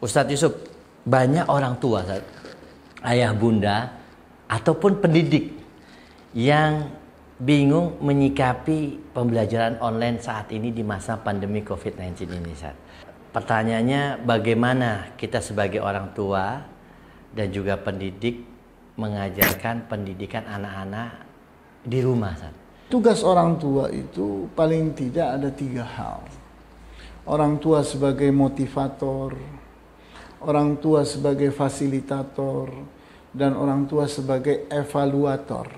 Ustadz Yusuf, banyak orang tua, ayah bunda, ataupun pendidik yang bingung menyikapi pembelajaran online saat ini di masa pandemi COVID-19 ini, Ustadz. Pertanyaannya, bagaimana kita sebagai orang tua dan juga pendidik mengajarkan pendidikan anak-anak di rumah, Ustadz? Tugas orang tua itu paling tidak ada 3 hal. Orang tua sebagai motivator, orang tua sebagai fasilitator, dan orang tua sebagai evaluator.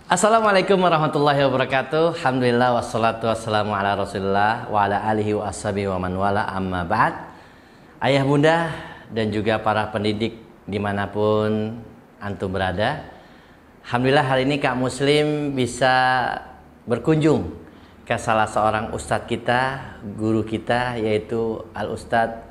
Assalamualaikum warahmatullahi wabarakatuh. Alhamdulillah wassalatu wassalamu ala rasulillah wa ala alihi wa ashabihi wa man wala amma ba'd. Ayah bunda dan juga para pendidik dimanapun antum berada, alhamdulillah hari ini Kak Muslim bisa berkunjung ke salah seorang ustadz kita, guru kita, yaitu Al-Ustadz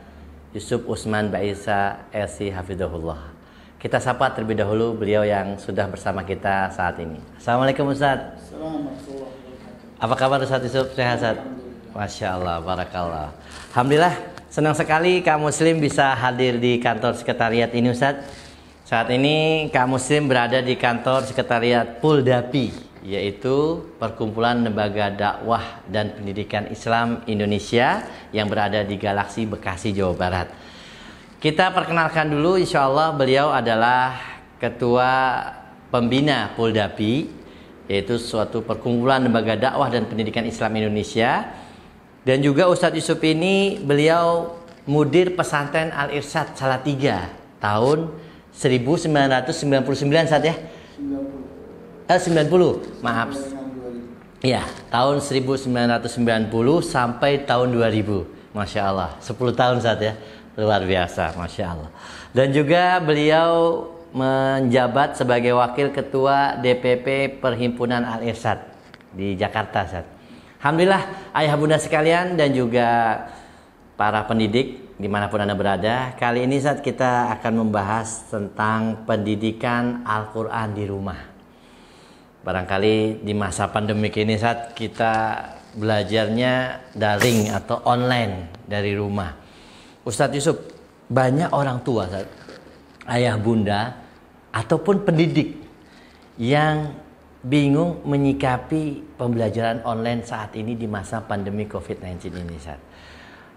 Yusuf Usman Baisa LC Hafidhahullah. Kita sapa terlebih dahulu beliau yang sudah bersama kita saat ini. Assalamualaikum Ustadz. Assalamualaikum. Apa kabar Ustadz Yusuf? Sehat Ustadz? Masya Allah, barakallah. Alhamdulillah, senang sekali Kak Muslim bisa hadir di kantor sekretariat ini Ustadz. Saat ini Kak Muslim berada di kantor sekretariat Puldapi, yaitu Perkumpulan Lembaga Dakwah dan Pendidikan Islam Indonesia yang berada di Galaksi Bekasi, Jawa Barat. Kita perkenalkan dulu, insya Allah beliau adalah Ketua Pembina Puldapi, yaitu suatu perkumpulan lembaga dakwah dan pendidikan Islam Indonesia. Dan juga Ustadz Yusuf ini beliau mudir pesantren Al-Irsyad Salatiga tahun 1999 saat ya? 90, maaf. Ya, tahun 1990 sampai tahun 2000. Masya Allah, 10 tahun saat ya. Luar biasa, Masya Allah. Dan juga beliau menjabat sebagai Wakil Ketua DPP Perhimpunan Al-Irsyad di Jakarta, Ustaz. Alhamdulillah, ayah bunda sekalian dan juga para pendidik dimanapun Anda berada, kali ini Ustaz kita akan membahas tentang pendidikan Al-Quran di rumah. Barangkali di masa pandemik ini Ustaz kita belajarnya daring atau online dari rumah. Ustadz Yusuf, banyak orang tua, ayah bunda, ataupun pendidik yang bingung menyikapi pembelajaran online saat ini di masa pandemi COVID-19 ini, Ustaz.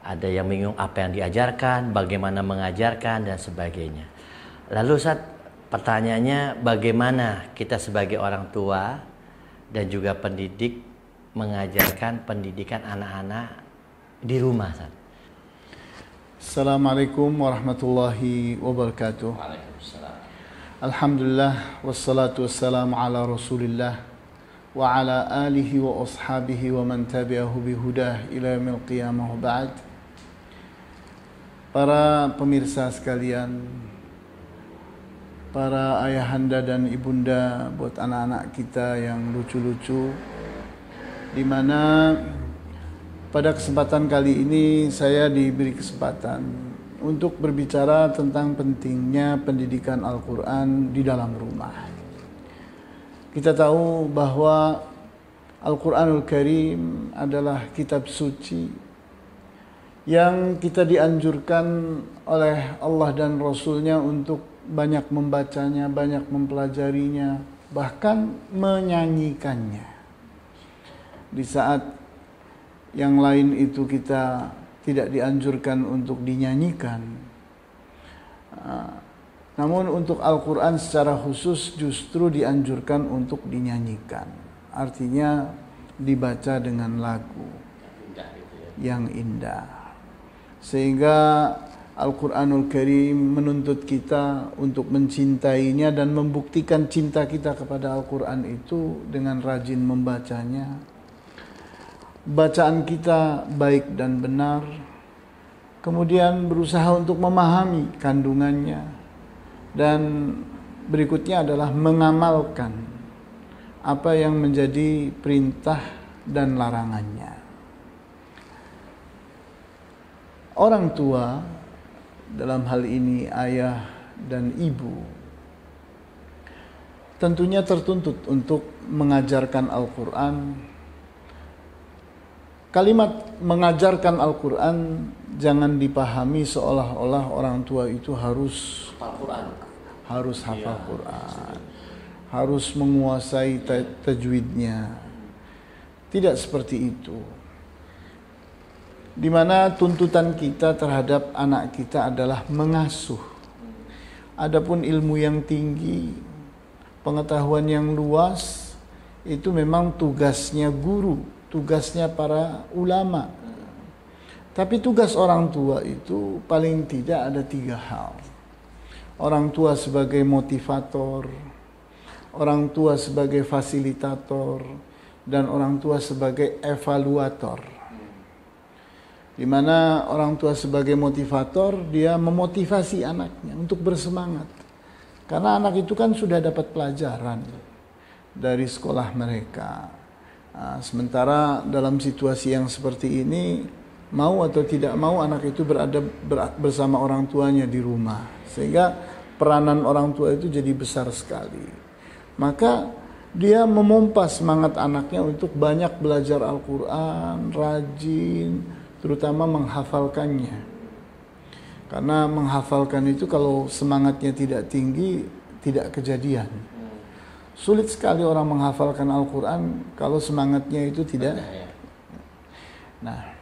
Ada yang bingung apa yang diajarkan, bagaimana mengajarkan, dan sebagainya. Lalu Ustaz, pertanyaannya bagaimana kita sebagai orang tua dan juga pendidik mengajarkan pendidikan anak-anak di rumah, Ustaz? Assalamualaikum warahmatullahi wabarakatuh. Waalaikumsalam. Alhamdulillah wassalatu wassalamu ala rasulillah wa ala alihi wa ashabihi wa man tabi'ahu bihudah ila yaumil qiyamah wa ba'd. Para pemirsa sekalian, para ayahanda dan ibunda buat anak-anak kita yang lucu-lucu, di mana pada kesempatan kali ini saya diberi kesempatan untuk berbicara tentang pentingnya pendidikan Al-Quran di dalam rumah. Kita tahu bahwa Al-Quranul Karim adalah kitab suci yang kita dianjurkan oleh Allah dan Rasulnya untuk banyak membacanya, banyak mempelajarinya, bahkan menyanyikannya. Di saat yang lain itu kita tidak dianjurkan untuk dinyanyikan. Namun untuk Al-Quran secara khusus justru dianjurkan untuk dinyanyikan. Artinya dibaca dengan lagu yang indah. Sehingga Al-Quranul Karim menuntut kita untuk mencintainya dan membuktikan cinta kita kepada Al-Quran itu dengan rajin membacanya. Bacaan kita baik dan benar, kemudian berusaha untuk memahami kandungannya, dan berikutnya adalah mengamalkan apa yang menjadi perintah dan larangannya. Orang tua, dalam hal ini ayah dan ibu, tentunya tertuntut untuk mengajarkan Al-Quran. Kalimat mengajarkan Al-Quran jangan dipahami seolah-olah orang tua itu harus hafal Quran, harus menguasai tajwidnya. Tidak seperti itu. Di mana tuntutan kita terhadap anak kita adalah mengasuh. Adapun ilmu yang tinggi, pengetahuan yang luas, itu memang tugasnya guru, tugasnya para ulama. Tapi tugas orang tua itu paling tidak ada 3 hal. Orang tua sebagai motivator, orang tua sebagai fasilitator, dan orang tua sebagai evaluator. Di mana orang tua sebagai motivator, dia memotivasi anaknya untuk bersemangat. Karena anak itu kan sudah dapat pelajaran dari sekolah mereka. Sementara dalam situasi yang seperti ini, mau atau tidak mau anak itu berada bersama orang tuanya di rumah. Sehingga peranan orang tua itu jadi besar sekali. Maka dia memompa semangat anaknya untuk banyak belajar Al-Quran, rajin, terutama menghafalkannya. Karena menghafalkan itu kalau semangatnya tidak tinggi, tidak kejadian. Sulit sekali orang menghafalkan Al-Quran kalau semangatnya itu tidak. Nah,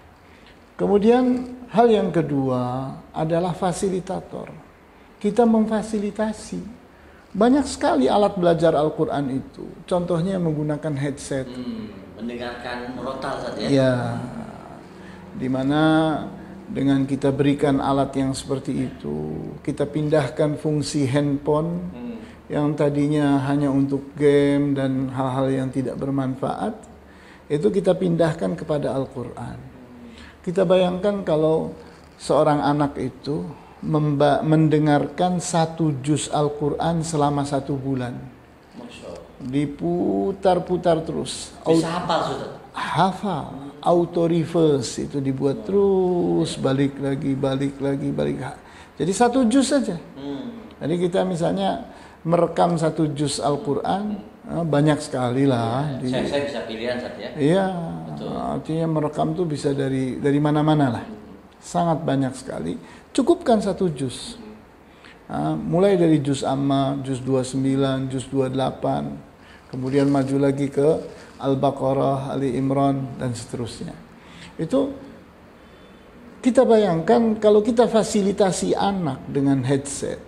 kemudian hal yang kedua adalah fasilitator. Kita memfasilitasi. Banyak sekali alat belajar Al-Quran itu. Contohnya menggunakan headset. Mendengarkan murotal saja. Ya. Di mana dengan kita berikan alat yang seperti itu, kita pindahkan fungsi handphone yang tadinya hanya untuk game dan hal-hal yang tidak bermanfaat, itu kita pindahkan kepada Al-Quran. Kita bayangkan kalau seorang anak itu mendengarkan 1 juz Al-Quran selama 1 bulan. Diputar-putar terus. Bisa hafal sudah? Hafal. Auto reverse itu dibuat terus, balik lagi. Jadi 1 juz saja. Jadi kita misalnya merekam 1 juz Al-Quran, banyak sekali lah. Saya bisa pilihan saja. Iya, artinya merekam tuh bisa dari mana-mana lah. Sangat banyak sekali. Cukupkan 1 juz. Mulai dari juz Amma, juz 29, juz 28, kemudian maju lagi ke Al-Baqarah, Ali Imran, dan seterusnya. Itu kita bayangkan kalau kita fasilitasi anak dengan headset,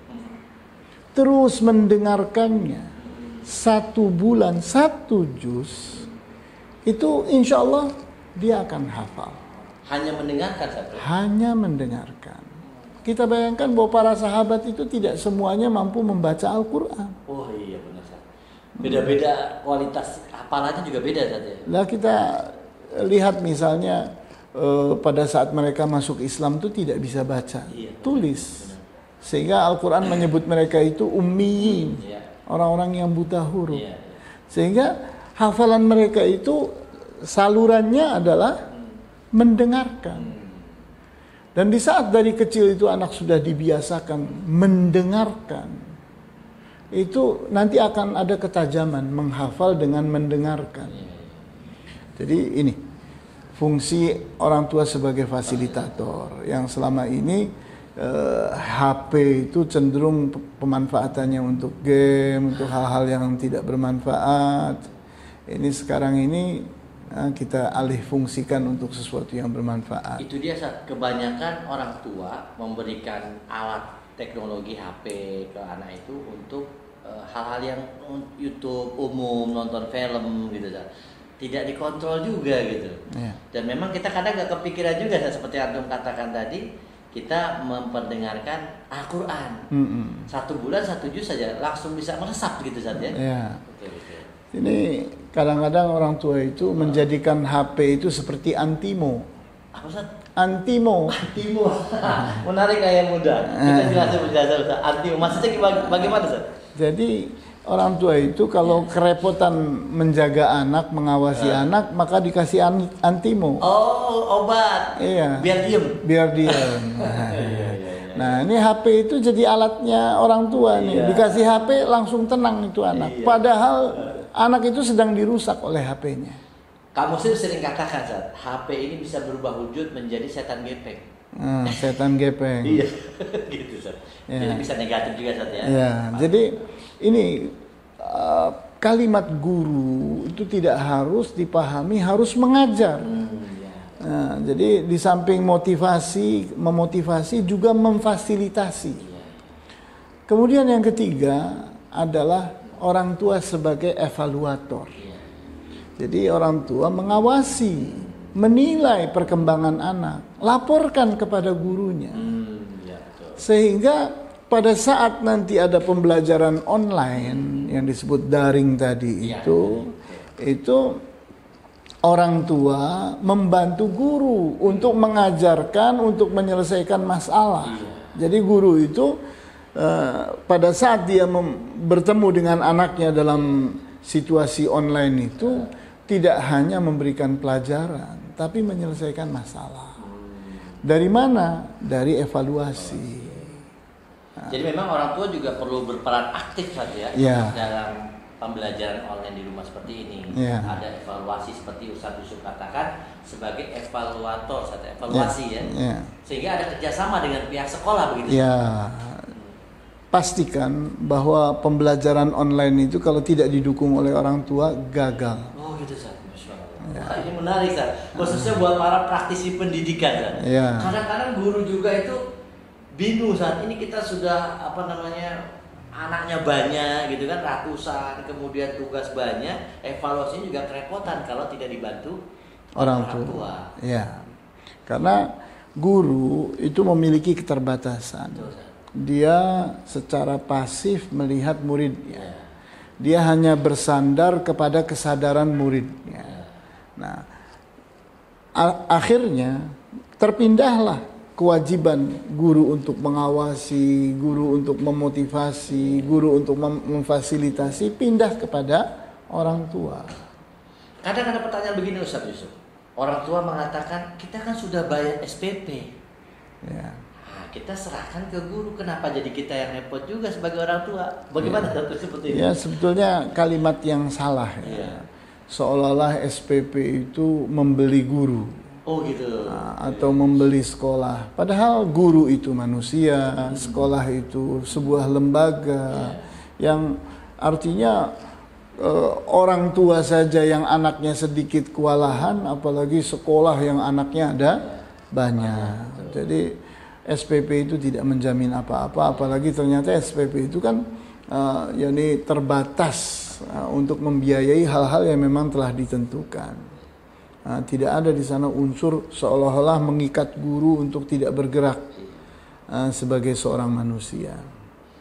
terus mendengarkannya 1 bulan 1 juz, itu insya Allah dia akan hafal. Hanya mendengarkan saja? Hanya mendengarkan. Kita bayangkan bahwa para sahabat itu tidak semuanya mampu membaca Al-Quran. Oh iya benar. Beda-beda kualitas hafalannya juga beda saja. Nah kita lihat misalnya pada saat mereka masuk Islam itu tidak bisa baca, tulis. Benar. Sehingga Al-Quran menyebut mereka itu ummiyin, orang-orang yang buta huruf. Sehingga hafalan mereka itu salurannya adalah mendengarkan. Dan di saat dari kecil itu anak sudah dibiasakan mendengarkan, itu nanti akan ada ketajaman menghafal dengan mendengarkan. Jadi ini fungsi orang tua sebagai fasilitator yang selama ini HP itu cenderung pemanfaatannya untuk game, untuk hal-hal yang tidak bermanfaat. Ini sekarang ini kita alih fungsikan untuk sesuatu yang bermanfaat. Itu dia, kebanyakan orang tua memberikan alat teknologi HP ke anak itu untuk hal-hal yang YouTube umum, nonton film gitu, tidak dikontrol juga gitu. Dan memang kita kadang gak kepikiran juga, seperti Antum katakan tadi, kita memperdengarkan Al-Quran 1 bulan 1 juz saja langsung bisa meresap gitu saja. Ini kadang-kadang orang tua itu menjadikan HP itu seperti antimo. Apa Ustaz? Antimo. Menarik kayak muda. Kita jelasin Ustaz. Antimo maksudnya bagaimana Ustaz? Jadi orang tua itu kalau kerepotan menjaga anak, mengawasi anak, maka dikasih antimo. Oh, obat. Iya. Biar diem. Nah, ini HP itu jadi alatnya orang tua nih. Dikasih HP langsung tenang itu anak. Padahal anak itu sedang dirusak oleh HP-nya. Kamu sering katakan, Zat, HP ini bisa berubah wujud menjadi setan gepeng. Setan gepeng. Iya, gitu, Zat. Jadi bisa negatif juga, Zat, ya. Ya, jadi ini kalimat guru itu tidak harus dipahami, harus mengajar. Nah, jadi di samping memotivasi juga memfasilitasi. Kemudian yang ketiga adalah orang tua sebagai evaluator. Jadi orang tua mengawasi, menilai perkembangan anak, laporkan kepada gurunya. Sehingga pada saat nanti ada pembelajaran online yang disebut daring tadi itu orang tua membantu guru untuk mengajarkan, untuk menyelesaikan masalah. Jadi guru itu pada saat dia bertemu dengan anaknya dalam situasi online itu tidak hanya memberikan pelajaran, tapi menyelesaikan masalah. Dari mana? Dari evaluasi. Jadi memang orang tua juga perlu berperan aktif saja dalam pembelajaran online di rumah seperti ini. Ada evaluasi seperti Ustaz Yusuf katakan sebagai evaluator, evaluasi sehingga ada kerjasama dengan pihak sekolah begitu. Pastikan bahwa pembelajaran online itu kalau tidak didukung oleh orang tua gagal. Oh gitu, Ustaz. Ini menarik, Ustaz. Khususnya buat para praktisi pendidikan, Ustaz. Kadang-kadang guru juga itu bingung saat ini, kita sudah anaknya banyak gitu kan, ratusan, kemudian tugas banyak, evaluasinya juga kerepotan kalau tidak dibantu orang tua. Karena guru itu memiliki keterbatasan. Dia secara pasif melihat muridnya. Dia hanya bersandar kepada kesadaran muridnya. Nah, akhirnya terpindahlah kewajiban guru untuk mengawasi, guru untuk memotivasi, guru untuk memfasilitasi pindah kepada orang tua. Kadang ada pertanyaan begini, Ustaz Yusuf. Orang tua mengatakan kita kan sudah bayar SPP. Kita serahkan ke guru, kenapa jadi kita yang repot juga sebagai orang tua? Bagaimana seperti ini? Sebetulnya kalimat yang salah seolah-olah SPP itu membeli guru. Oh gitu. Atau membeli sekolah. Padahal guru itu manusia, sekolah itu sebuah lembaga yang artinya orang tua saja yang anaknya sedikit kewalahan, apalagi sekolah yang anaknya ada banyak. Jadi SPP itu tidak menjamin apa-apa, apalagi ternyata SPP itu kan terbatas untuk membiayai hal-hal yang memang telah ditentukan. Tidak ada di sana unsur seolah-olah mengikat guru untuk tidak bergerak sebagai seorang manusia.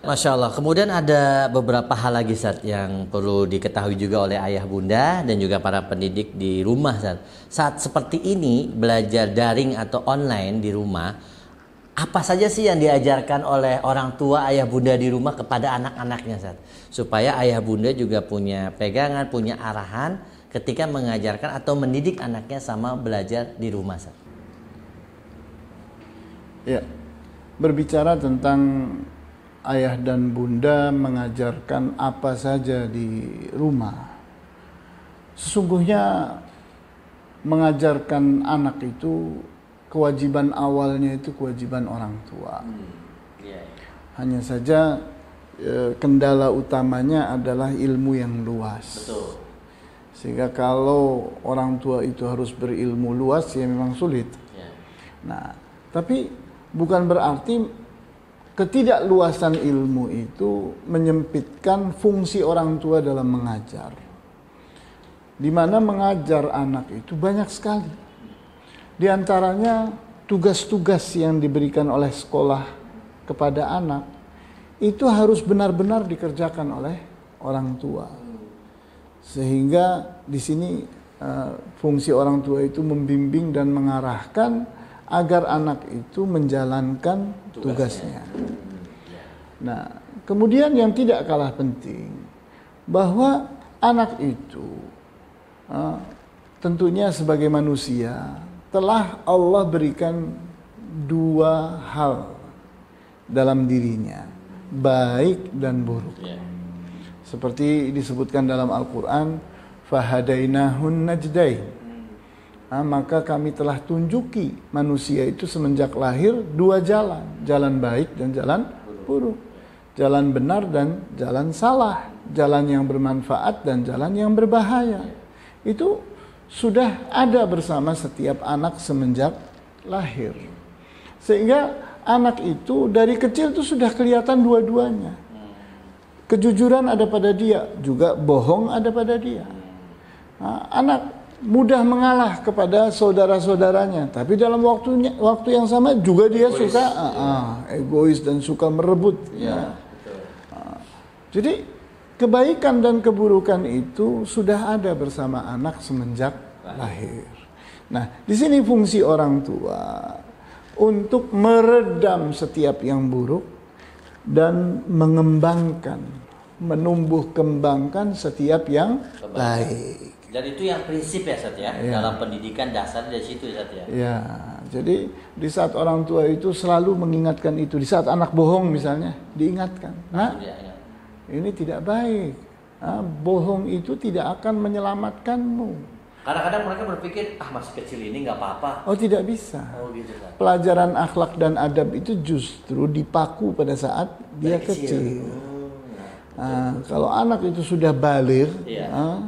Masya Allah. Kemudian ada beberapa hal lagi, Ustaz, yang perlu diketahui juga oleh ayah bunda dan juga para pendidik di rumah, Ustaz. Saat seperti ini belajar daring atau online di rumah, apa saja sih yang diajarkan oleh orang tua ayah bunda di rumah kepada anak-anaknya, Ustaz? Supaya ayah bunda juga punya pegangan, punya arahan ketika mengajarkan atau mendidik anaknya sama belajar di rumah, Ustaz. Berbicara tentang ayah dan bunda mengajarkan apa saja di rumah. Sesungguhnya mengajarkan anak itu kewajiban awalnya itu kewajiban orang tua. Hanya saja kendala utamanya adalah ilmu yang luas. Betul. Sehingga kalau orang tua itu harus berilmu luas ya memang sulit. Nah, tapi bukan berarti ketidakluasan ilmu itu menyempitkan fungsi orang tua dalam mengajar. Di mana mengajar anak itu banyak sekali. Di antaranya tugas-tugas yang diberikan oleh sekolah kepada anak itu harus benar-benar dikerjakan oleh orang tua. Sehingga di sini fungsi orang tua itu membimbing dan mengarahkan agar anak itu menjalankan tugasnya. Nah, kemudian yang tidak kalah penting bahwa anak itu tentunya sebagai manusia telah Allah berikan dua hal dalam dirinya, baik dan buruk. Seperti disebutkan dalam Al-Quran, fahadainahun najdain. Maka kami telah tunjuki manusia itu semenjak lahir 2 jalan, jalan baik dan jalan buruk, jalan benar dan jalan salah, jalan yang bermanfaat dan jalan yang berbahaya. Itu sudah ada bersama setiap anak semenjak lahir, sehingga anak itu dari kecil itu sudah kelihatan dua-duanya. Kejujuran ada pada dia, juga bohong ada pada dia. Anak mudah mengalah kepada saudara-saudaranya, tapi dalam waktu yang sama juga dia egois, suka egois dan suka merebut. Jadi kebaikan dan keburukan itu sudah ada bersama anak semenjak lahir. Nah, di sini fungsi orang tua untuk meredam setiap yang buruk dan mengembangkan, menumbuh kembangkan setiap yang baik. Dan itu yang prinsip ya Ustaz ya, dalam pendidikan dasar dari situ ya Ustaz ya. Ya, jadi di saat orang tua itu selalu mengingatkan itu, di saat anak bohong misalnya, diingatkan, nah ini tidak baik, bohong itu tidak akan menyelamatkanmu. Kadang-kadang mereka berpikir, masih kecil ini nggak apa-apa. Oh, tidak bisa. Oh gitu Ustaz. Pelajaran akhlak dan adab itu justru dipaku pada saat dia kecil. Kalau anak itu sudah baligh,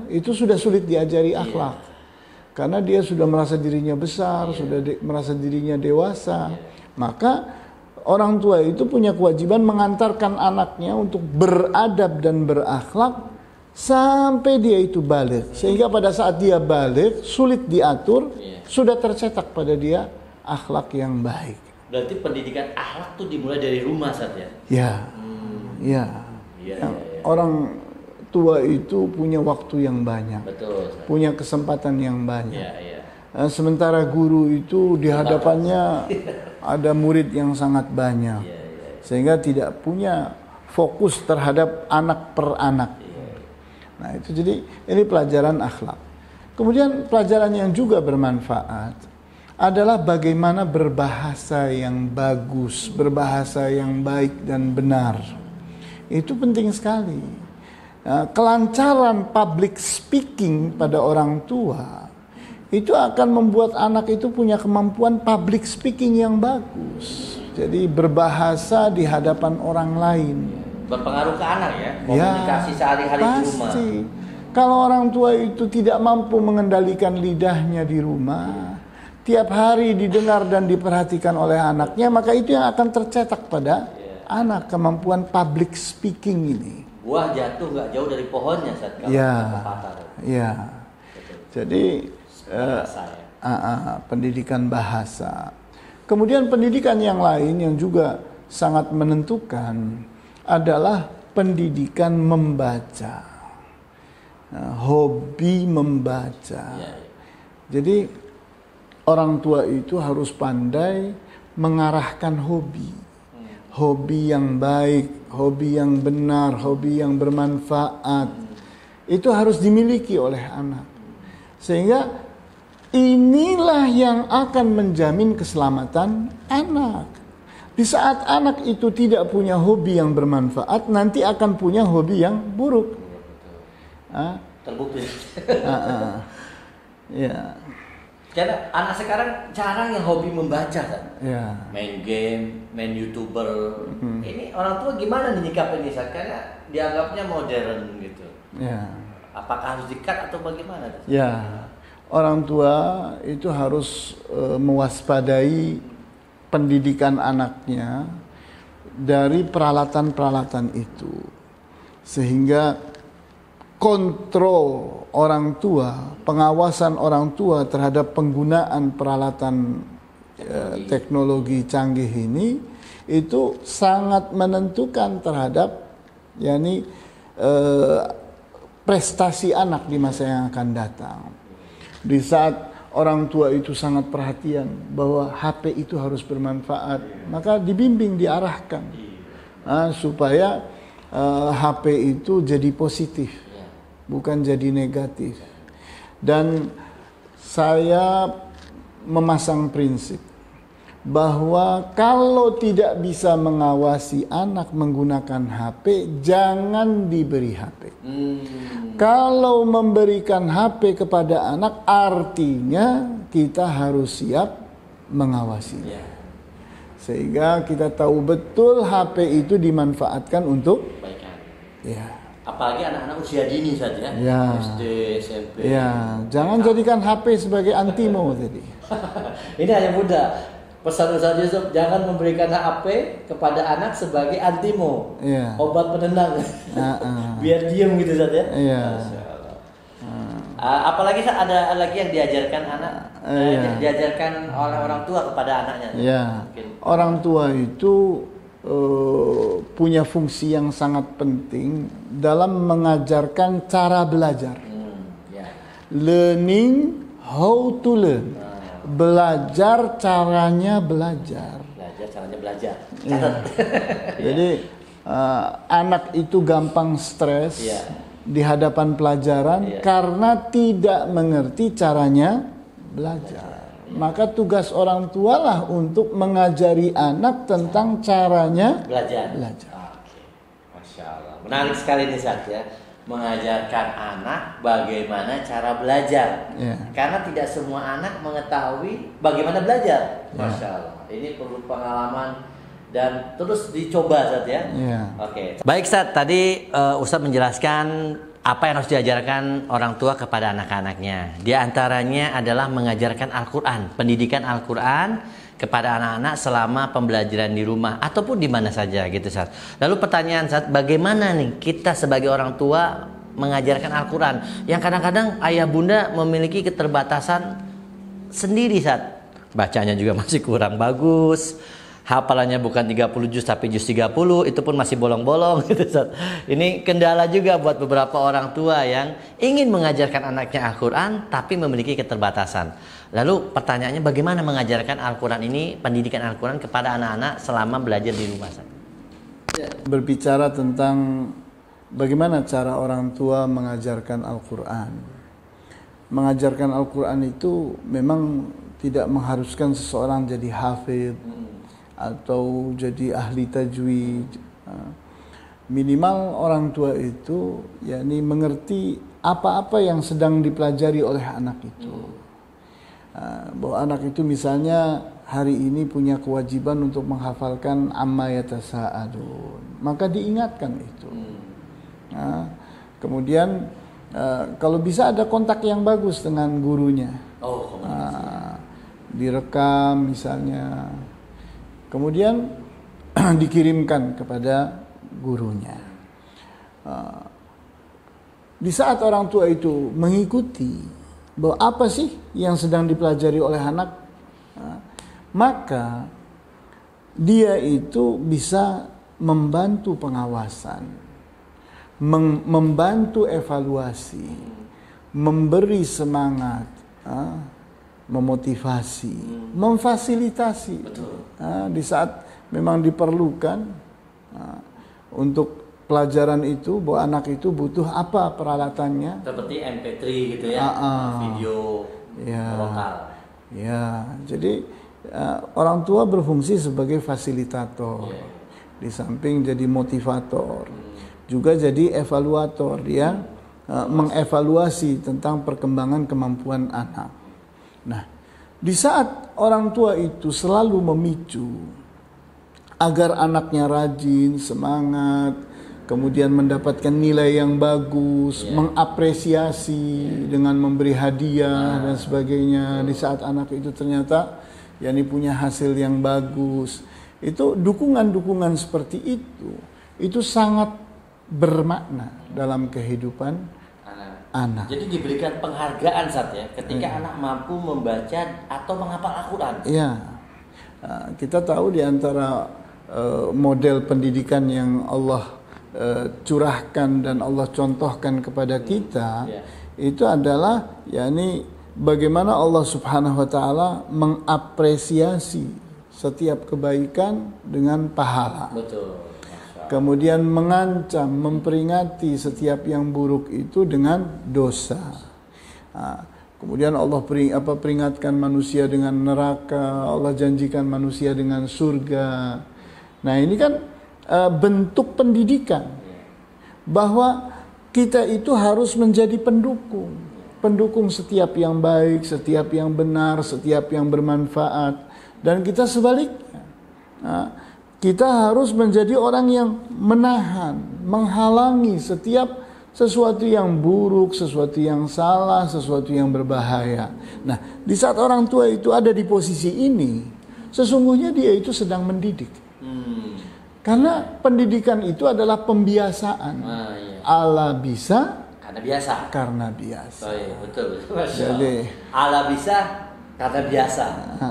itu sudah sulit diajari akhlak, karena dia sudah merasa dirinya besar, sudah merasa dirinya dewasa. Maka orang tua itu punya kewajiban mengantarkan anaknya untuk beradab dan berakhlak sampai dia itu baligh, sehingga pada saat dia baligh sulit diatur, sudah tercetak pada dia akhlak yang baik. Berarti pendidikan akhlak tuh dimulai dari rumah Ustaz ya? Ya. Orang tua itu punya waktu yang banyak, betul, punya kesempatan yang banyak. Sementara guru itu di hadapannya ada murid yang sangat banyak, sehingga tidak punya fokus terhadap anak per anak. Nah itu, jadi ini pelajaran akhlak. Kemudian pelajaran yang juga bermanfaat adalah bagaimana berbahasa yang bagus, berbahasa yang baik dan benar. Itu penting sekali. Kelancaran public speaking pada orang tua itu akan membuat anak itu punya kemampuan public speaking yang bagus. Jadi berbahasa di hadapan orang lain. Berpengaruh ke anak ya, komunikasi sehari-hari di rumah. Pasti. Kalau orang tua itu tidak mampu mengendalikan lidahnya di rumah, tiap hari didengar dan diperhatikan oleh anaknya, maka itu yang akan tercetak pada anak, kemampuan public speaking ini. Buah jatuh nggak jauh dari pohonnya saat kalau patah. Jadi pendidikan bahasa. Kemudian pendidikan yang lain yang juga sangat menentukan adalah pendidikan membaca, hobi membaca. Jadi orang tua itu harus pandai mengarahkan hobi. Hobi yang baik, hobi yang benar, hobi yang bermanfaat, itu harus dimiliki oleh anak. Sehingga inilah yang akan menjamin keselamatan anak. Di saat anak itu tidak punya hobi yang bermanfaat, nanti akan punya hobi yang buruk. Terbukti. Ya. Karena anak sekarang jarang yang hobi membaca kan? Main game, main YouTuber. Ini orang tua gimana nih nyikapin ini? Karena dianggapnya modern gitu. Apakah harus di-cut atau bagaimana? Orang tua itu harus mewaspadai pendidikan anaknya dari peralatan-peralatan itu, sehingga kontrol orang tua, pengawasan orang tua terhadap penggunaan peralatan teknologi canggih ini itu sangat menentukan terhadap prestasi anak di masa yang akan datang. Di saat orang tua itu sangat perhatian bahwa HP itu harus bermanfaat, maka dibimbing, diarahkan supaya HP itu jadi positif, bukan jadi negatif. Dan saya memasang prinsip bahwa kalau tidak bisa mengawasi anak menggunakan HP, jangan diberi HP. Kalau memberikan HP kepada anak, artinya kita harus siap mengawasinya. Sehingga kita tahu betul HP itu dimanfaatkan untuk kebaikan. Ya. Apalagi anak-anak usia dini saja. Ya. SD, SMP. Ya, jangan jadikan HP sebagai antimo tadi. Ini hanya mudah. Pesan Ustaz Yusuf, jangan memberikan HP kepada anak sebagai antimo, obat penenang, biar diem gitu Ustaz ya. Masya Allah. Apalagi ada lagi yang diajarkan anak, diajarkan oleh orang tua kepada anaknya. Orang tua itu punya fungsi yang sangat penting dalam mengajarkan cara belajar. Learning how to learn. Belajar caranya belajar. Belajar caranya belajar. Jadi anak itu gampang stres di hadapan pelajaran karena tidak mengerti caranya belajar. Maka tugas orang tua lah untuk mengajari anak tentang caranya belajar. Masya Allah. Menarik sekali nih Ustaz ya. Mengajarkan anak bagaimana cara belajar, karena tidak semua anak mengetahui bagaimana belajar. Masya Allah, ini perlu pengalaman dan terus dicoba Ustaz ya. Oke. Baik Ustaz, tadi Ustaz menjelaskan apa yang harus diajarkan orang tua kepada anak-anaknya. Di antaranya adalah mengajarkan Al-Quran, pendidikan Al-Quran kepada anak-anak selama pembelajaran di rumah ataupun di mana saja gitu Ustaz. Lalu pertanyaan Ustaz, bagaimana nih kita sebagai orang tua mengajarkan Al-Quran yang kadang-kadang ayah bunda memiliki keterbatasan sendiri Ustaz. Bacanya juga masih kurang bagus, hafalannya bukan 30 juz tapi juz 30, itu pun masih bolong-bolong gitu Ustaz. Ini kendala juga buat beberapa orang tua yang ingin mengajarkan anaknya Al-Quran tapi memiliki keterbatasan. Lalu pertanyaannya, bagaimana mengajarkan Al-Quran ini, pendidikan Al-Quran kepada anak-anak selama belajar di rumah Ustaz? Berbicara tentang bagaimana cara orang tua mengajarkan Al-Quran. Mengajarkan Al-Quran itu memang tidak mengharuskan seseorang jadi hafidh atau jadi ahli tajwid. Minimal orang tua itu yakni mengerti apa-apa yang sedang dipelajari oleh anak itu. Bahwa anak itu misalnya hari ini punya kewajiban untuk menghafalkan amma yatasa'adun, maka diingatkan itu. Kemudian kalau bisa ada kontak yang bagus dengan gurunya, direkam misalnya, kemudian dikirimkan kepada gurunya. Di saat orang tua itu mengikuti bahwa apa sih yang sedang dipelajari oleh anak, maka dia itu bisa membantu pengawasan, membantu evaluasi, memberi semangat, memotivasi, memfasilitasi. Di saat memang diperlukan untuk pelajaran itu, bahwa anak itu butuh apa peralatannya, seperti MP3 gitu ya, video lokal. Jadi orang tua berfungsi sebagai fasilitator, di samping jadi motivator, juga jadi evaluator. Dia mengevaluasi tentang perkembangan kemampuan anak. Nah, di saat orang tua itu selalu memicu agar anaknya rajin, semangat, kemudian mendapatkan nilai yang bagus, mengapresiasi dengan memberi hadiah dan sebagainya. Di saat anak itu ternyata yakni punya hasil yang bagus, itu dukungan-dukungan seperti itu sangat bermakna dalam kehidupan anak. Jadi diberikan penghargaan Ustaz ya, ketika anak mampu membaca atau menghafal Al-Quran. Kita tahu di antara model pendidikan yang Allah curahkan dan Allah contohkan kepada kita, itu adalah yakni bagaimana Allah Subhanahu wa taala mengapresiasi setiap kebaikan dengan pahala. Betul. Kemudian mengancam, memperingati setiap yang buruk itu dengan dosa. Kemudian Allah peringatkan manusia dengan neraka, Allah janjikan manusia dengan surga. Nah, ini kan bentuk pendidikan bahwa kita itu harus menjadi pendukung setiap yang baik, setiap yang benar, setiap yang bermanfaat, dan kita sebaliknya. Nah, kita harus menjadi orang yang menahan, menghalangi setiap sesuatu yang buruk, sesuatu yang salah, sesuatu yang berbahaya. Nah, di saat orang tua itu ada di posisi ini, sesungguhnya dia itu sedang mendidik. Karena pendidikan itu adalah pembiasaan. Allah bisa karena biasa. Oh, iya, betul. Jadi Allah bisa karena biasa.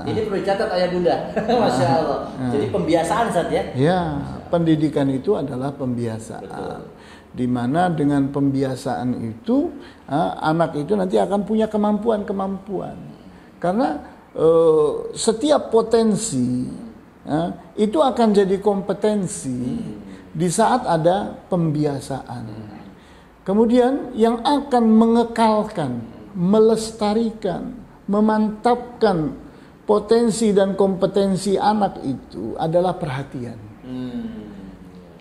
Ini perlu dicatat ayah bunda. Masya Allah. Jadi pembiasaan saja. Ya, pendidikan itu adalah pembiasaan. Betul. Di mana dengan pembiasaan itu anak itu nanti akan punya kemampuan. Karena setiap potensi itu akan jadi kompetensi di saat ada pembiasaan. Kemudian yang akan mengekalkan, melestarikan, memantapkan potensi dan kompetensi anak itu adalah perhatian.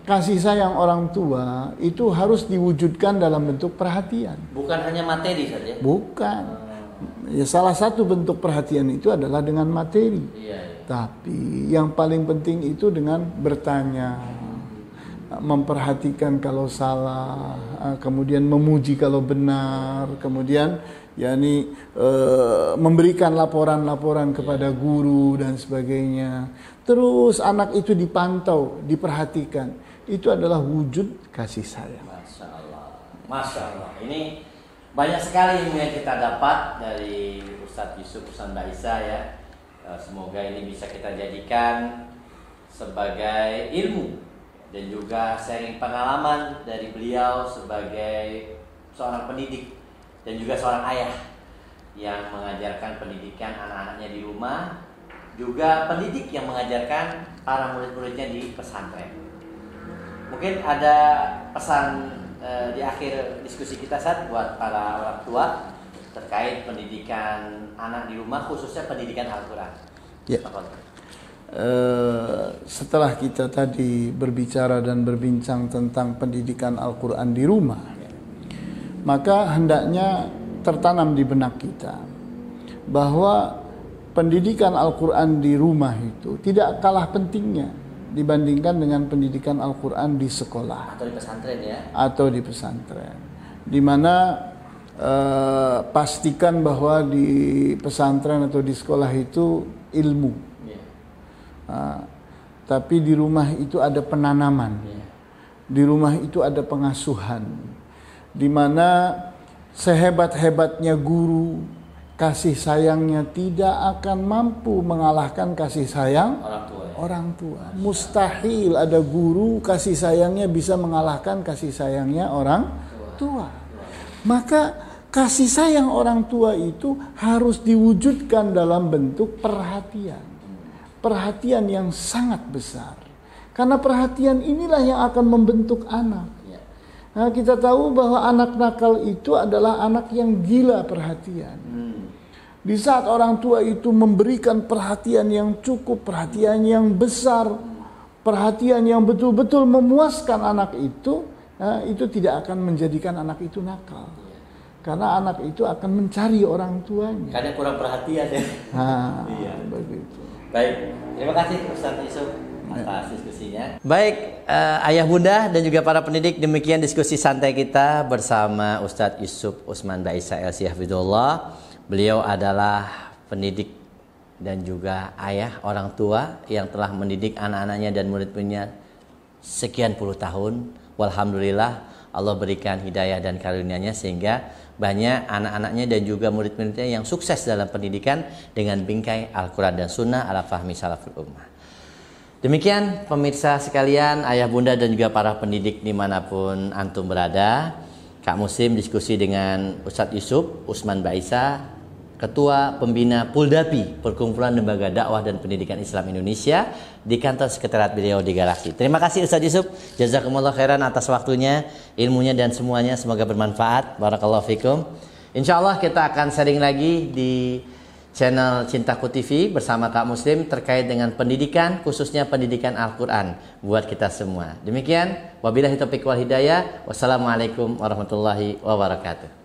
Kasih sayang orang tua itu harus diwujudkan dalam bentuk perhatian. Bukan hanya materi saja. Bukan. Ya, salah satu bentuk perhatian itu adalah dengan materi. Tapi yang paling penting itu dengan bertanya, memperhatikan kalau salah, kemudian memuji kalau benar, kemudian memberikan laporan-laporan kepada guru dan sebagainya. Terus anak itu dipantau, diperhatikan. Itu adalah wujud kasih sayang. Masya Allah. Masya Allah. Ini banyak sekali ilmu yang kita dapat dari Ustadz Yusuf Usman Baisa ya. Semoga ini bisa kita jadikan sebagai ilmu dan juga sharing pengalaman dari beliau sebagai seorang pendidik dan juga seorang ayah yang mengajarkan pendidikan anak-anaknya di rumah, juga pendidik yang mengajarkan para murid-muridnya di pesantren. Mungkin ada pesan di akhir diskusi kita saat buat para orang tua terkait pendidikan anak di rumah, khususnya pendidikan Al-Quran. Ya. Setelah kita tadi berbicara dan berbincang tentang pendidikan Al-Quran di rumah, maka hendaknya tertanam di benak kita bahwa pendidikan Al-Quran di rumah itu tidak kalah pentingnya dibandingkan dengan pendidikan Al-Quran di sekolah atau di pesantren ya, atau di pesantren, di mana pastikan bahwa di pesantren atau di sekolah itu ilmu, tapi di rumah itu ada penanaman, di rumah itu ada pengasuhan, di mana sehebat-hebatnya guru, kasih sayangnya tidak akan mampu mengalahkan kasih sayang orang tua. Mustahil ada guru kasih sayangnya bisa mengalahkan kasih sayangnya orang tua. Maka kasih sayang orang tua itu harus diwujudkan dalam bentuk perhatian. Perhatian yang sangat besar. Karena perhatian inilah yang akan membentuk anak. Nah, kita tahu bahwa anak nakal itu adalah anak yang gila perhatian. Di saat orang tua itu memberikan perhatian yang cukup, perhatian yang besar, perhatian yang betul-betul memuaskan anak itu tidak akan menjadikan anak itu nakal. Karena anak itu akan mencari orang tuanya. Karena kurang perhatian ya. Iya, begitu. Baik, terima kasih Ustaz Yusuf atas diskusinya. Baik, ayah bunda dan juga para pendidik, demikian diskusi santai kita bersama Ustadz Yusuf Usman Baisa LC Hafizullah. Beliau adalah pendidik dan juga ayah orang tua yang telah mendidik anak-anaknya dan murid-muridnya sekian puluh tahun. Walhamdulillah Allah berikan hidayah dan karunia-Nya sehingga banyak anak-anaknya dan juga murid-muridnya yang sukses dalam pendidikan dengan bingkai Al-Quran dan Sunnah ala fahmi salaful ummah. Demikian pemirsa sekalian, ayah bunda dan juga para pendidik dimanapun antum berada. Kak Muslim diskusi dengan Ustadz Yusuf Usman Baisa, Ketua Pembina Puldapi, Perkumpulan Lembaga Dakwah dan Pendidikan Islam Indonesia di kantor sekretariat beliau di Galaksi. Terima kasih Ustadz Yusuf, jazakumullah khairan atas waktunya, ilmunya dan semuanya, semoga bermanfaat. Barakallahu fikum. Insya Allah kita akan sharing lagi di channel Cintaku TV bersama Kak Muslim terkait dengan pendidikan, khususnya pendidikan Al-Quran buat kita semua. Demikian, wabillahi taufiq wal hidayah. Wassalamualaikum warahmatullahi wabarakatuh.